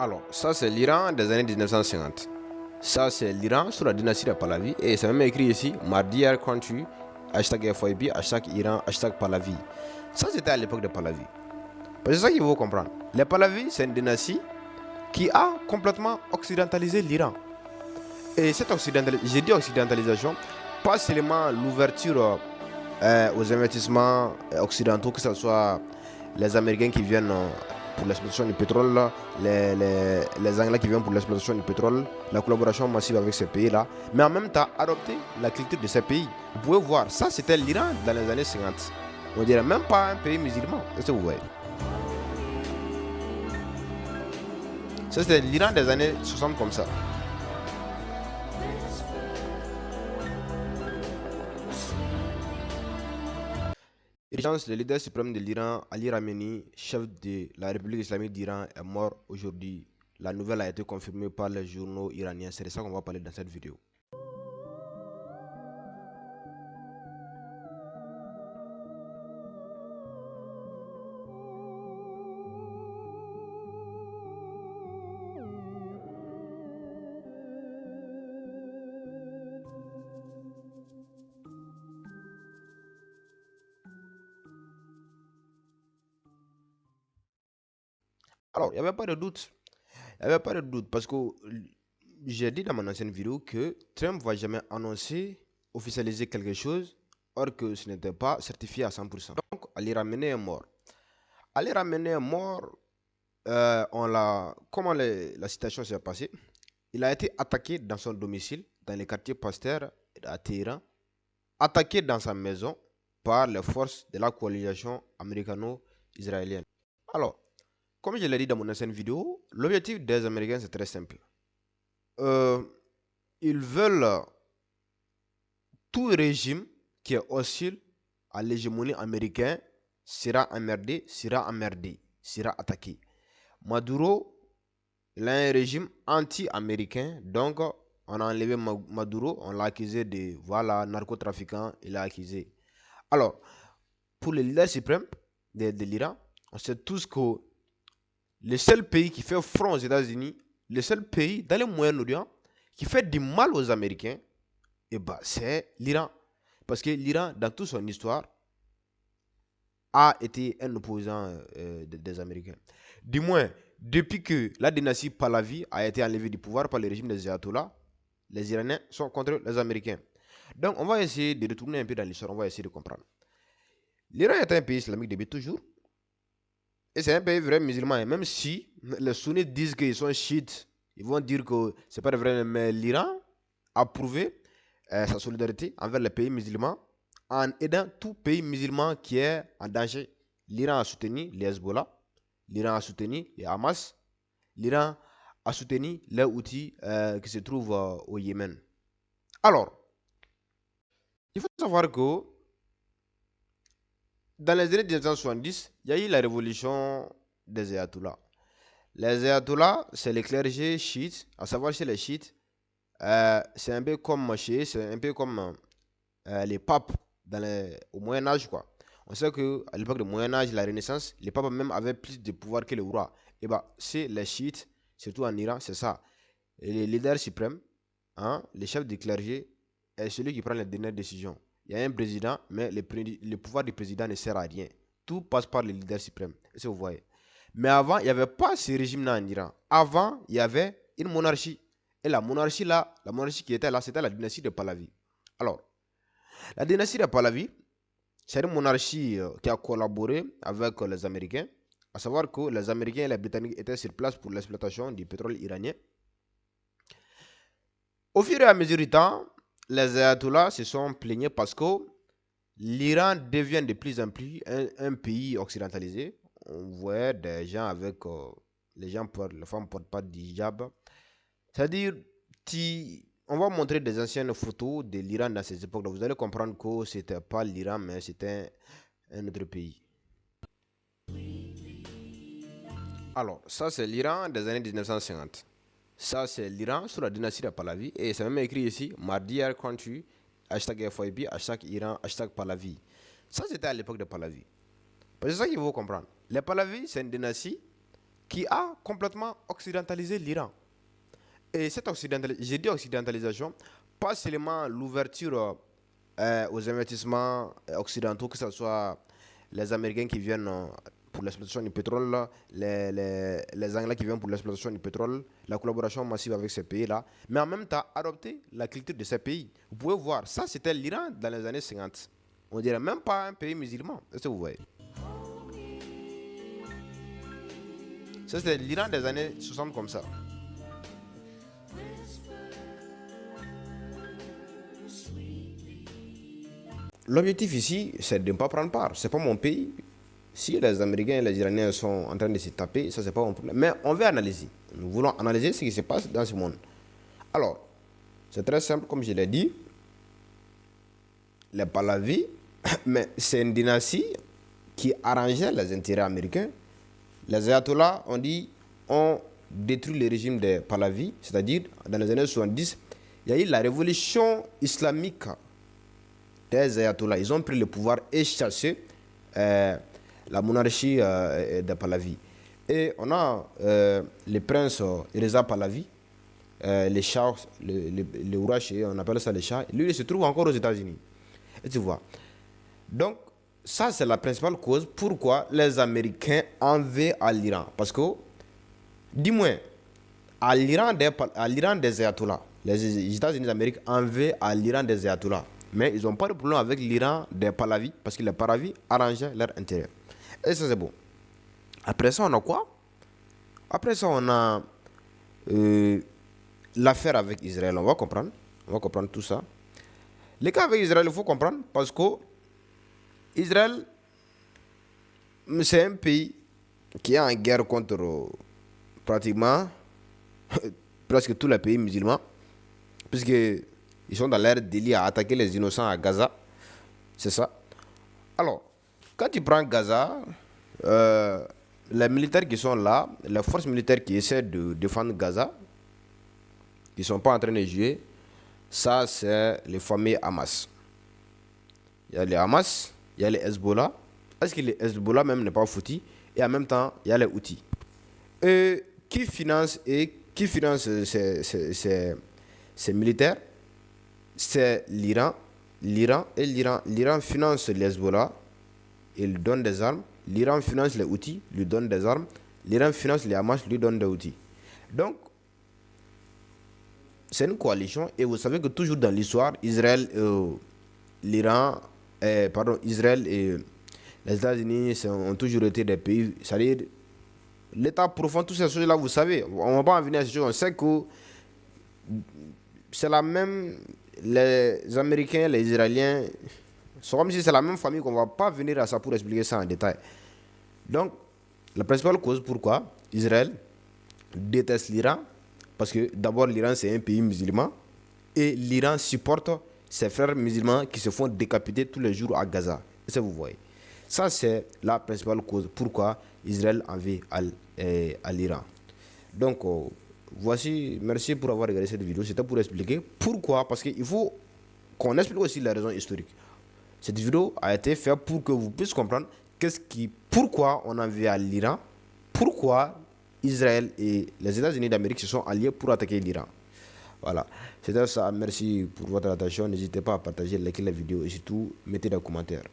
Alors, ça c'est l'Iran des années 1950. Ça c'est l'Iran sous la dynastie de Pahlavi. Et c'est même écrit ici, Mardia country, hashtag FYP, hashtag Iran, hashtag Pahlavi. Ça c'était à l'époque de Pahlavi. C'est ça qu'il faut comprendre. Les Pahlavi, c'est une dynastie qui a complètement occidentalisé l'Iran. Et cette occidentalisation, j'ai dit occidentalisation, pas seulement l'ouverture aux investissements occidentaux, que ce soit les Américains qui viennent pour l'exploitation du pétrole, les Anglais qui viennent pour l'exploitation du pétrole, la collaboration massive avec ces pays-là, mais en même temps adopter la culture de ces pays. Vous pouvez voir, ça c'était l'Iran dans les années 50. On dirait même pas un pays musulman. Est-ce que vous voyez? Ça c'était l'Iran des années 60 comme ça. Urgence, le leader suprême de l'Iran, Ali Khamenei, chef de la République islamique d'Iran, est mort aujourd'hui. La nouvelle a été confirmée par les journaux iraniens. C'est de ça qu'on va parler dans cette vidéo. Alors, il n'y avait pas de doute. Il n'y avait pas de doute parce que j'ai dit dans mon ancienne vidéo que Trump ne va jamais annoncer, officialiser quelque chose, or que ce n'était pas certifié à 100%. Donc, Ali Khamenei est mort. Ali Khamenei est mort, comment la situation s'est passée? Il a été attaqué dans son domicile, dans les quartiers Pasteur à Téhéran, attaqué dans sa maison par les forces de la coalition américano-israélienne. Alors, comme je l'ai dit dans mon ancienne vidéo, l'objectif des Américains c'est très simple. Ils veulent tout régime qui est hostile à l'hégémonie américaine sera emmerdé, sera attaqué. Maduro, il a un régime anti-américain, donc on a enlevé Maduro, on l'a accusé de narcotrafiquant, il l'a accusé. Alors, pour le leader suprême de l'Iran, on sait tous que le seul pays qui fait front aux États-Unis, le seul pays dans le Moyen-Orient qui fait du mal aux Américains, c'est l'Iran. Parce que l'Iran, dans toute son histoire, a été un opposant des Américains. Du moins, depuis que la dynastie Pahlavi a été enlevée du pouvoir par le régime des Ayatollahs, les Iraniens sont contre les Américains. Donc, on va essayer de retourner un peu dans l'histoire, on va essayer de comprendre. L'Iran est un pays islamique depuis toujours. Et c'est un pays vrai musulman. Et même si les sunnites disent qu'ils sont chiites, ils vont dire que c'est pas vrai, mais l'Iran a prouvé sa solidarité envers les pays musulmans en aidant tout pays musulman qui est en danger. L'Iran a soutenu les Hezbollah, l'Iran a soutenu les Hamas, l'Iran a soutenu les Houthis qui se trouvent au Yémen. Alors, il faut savoir que dans les années 1970, il y a eu la révolution des Ayatollahs. Les Ayatollahs, c'est les clergés chiites, à savoir chez les chiites, c'est un peu comme c'est un peu comme les papes au Moyen Âge, quoi. On sait qu'à l'époque du Moyen Âge, la Renaissance, les papes même avaient plus de pouvoir que le roi. Et c'est les chiites, surtout en Iran, c'est ça. Et le leader suprême, hein, le chef du clergé, est celui qui prend les dernières décisions. Il y a un président, mais le pouvoir du président ne sert à rien. Tout passe par le leader suprême. Est-ce que vous voyez? Mais avant, il n'y avait pas ce régime-là en Iran. Avant, il y avait une monarchie. Et la monarchie là, la monarchie qui était là, c'était la dynastie de Pahlavi. Alors, la dynastie de Pahlavi, c'est une monarchie qui a collaboré avec les Américains. À savoir que les Américains et les Britanniques étaient sur place pour l'exploitation du pétrole iranien. Au fur et à mesure du temps, les ayatollahs se sont plaignés parce que l'Iran devient de plus en plus un pays occidentalisé. On voit des gens avec les femmes ne portent pas d'hijab. C'est-à-dire, on va montrer des anciennes photos de l'Iran dans ces époques. Donc vous allez comprendre que c'était pas l'Iran, mais c'était un autre pays. Alors, ça c'est l'Iran des années 1950. Ça c'est l'Iran sous la dynastie de Pahlavi. Et c'est même écrit ici, Mardia country, hashtag FYP, hashtag Iran, hashtag Pahlavi. Ça c'était à l'époque de Pahlavi. C'est ça qu'il faut comprendre. Les Pahlavi, c'est une dynastie qui a complètement occidentalisé l'Iran. Et cette j'ai dit occidentalisation, pas seulement l'ouverture aux investissements occidentaux, que ce soit les Américains qui viennent pour l'exploitation du pétrole, les Anglais qui viennent pour l'exploitation du pétrole, la collaboration massive avec ces pays-là, mais en même temps adopter la culture de ces pays. Vous pouvez voir, ça c'était l'Iran dans les années 50. On dirait même pas un pays musulman. Est-ce que vous voyez? Ça c'était l'Iran des années 60 comme ça. L'objectif ici, c'est de ne pas prendre part. C'est pas mon pays. Si les Américains et les Iraniens sont en train de se taper, ça c'est pas mon problème. Mais on veut analyser. Nous voulons analyser ce qui se passe dans ce monde. Alors, c'est très simple, comme je l'ai dit. Les Pahlavis, mais c'est une dynastie qui arrangeait les intérêts américains. Les ayatollahs ont détruit le régime des Pahlavis, c'est-à-dire dans les années 70, il y a eu la révolution islamique des ayatollahs. Ils ont pris le pouvoir et chassé la monarchie des Pahlavis. Et on a le prince Reza Pahlavi, les chats, le roi, on appelle ça les chats. Lui, il se trouve encore aux États-Unis. Et tu vois. Donc, ça, c'est la principale cause pourquoi les Américains en veulent à l'Iran. Parce que, dis-moi, à l'Iran des ayatollahs, les États-Unis d'Amérique en veulent à l'Iran des ayatollahs. Mais ils n'ont pas de problème avec l'Iran des Pahlavis parce que les Pahlavis arrangeaient leur intérêt. Et ça, c'est bon. Après ça, on a quoi? Après ça, on a l'affaire avec Israël. On va comprendre tout ça. Les cas avec Israël, il faut comprendre parce que Israël, c'est un pays qui est en guerre contre pratiquement presque tous les pays musulmans, puisqu'ils sont dans leur délit à attaquer les innocents à Gaza. C'est ça. Alors, quand tu prends Gaza, les militaires qui sont là, les forces militaires qui essaient de défendre Gaza, qui ne sont pas en train de jouer, ça, c'est les familles Hamas. Il y a les Hamas, il y a les Hezbollah. Est-ce que les Hezbollah même n'est pas foutu? Et en même temps, il y a les Houthis. Et qui finance ces militaires? C'est l'Iran. L'Iran finance les Hezbollah. Il donne des armes. L'Iran finance les Houthis, lui donne des armes. L'Iran finance les Hamas, lui donne des outils. Donc, c'est une coalition. Et vous savez que toujours dans l'histoire, Israël et les États-Unis ont toujours été des pays. C'est-à-dire, l'État profond, toutes ces choses-là, vous savez, on ne va pas en venir à ces choses. On sait que c'est la même. Les Américains, les Israéliens, c'est comme si c'est la même famille qu'on ne va pas venir à ça pour expliquer ça en détail. Donc, la principale cause pourquoi Israël déteste l'Iran, parce que d'abord l'Iran c'est un pays musulman et l'Iran supporte ses frères musulmans qui se font décapiter tous les jours à Gaza. Et ça vous voyez. Ça c'est la principale cause pourquoi Israël en veut à l'Iran. Donc, voici, merci pour avoir regardé cette vidéo. C'était pour expliquer pourquoi, parce qu'il faut qu'on explique aussi les raisons historiques. Cette vidéo a été faite pour que vous puissiez comprendre pourquoi on en veut à l'Iran, pourquoi Israël et les États-Unis d'Amérique se sont alliés pour attaquer l'Iran. Voilà, c'était ça. Merci pour votre attention. N'hésitez pas à partager, liker la vidéo et surtout mettez des commentaires.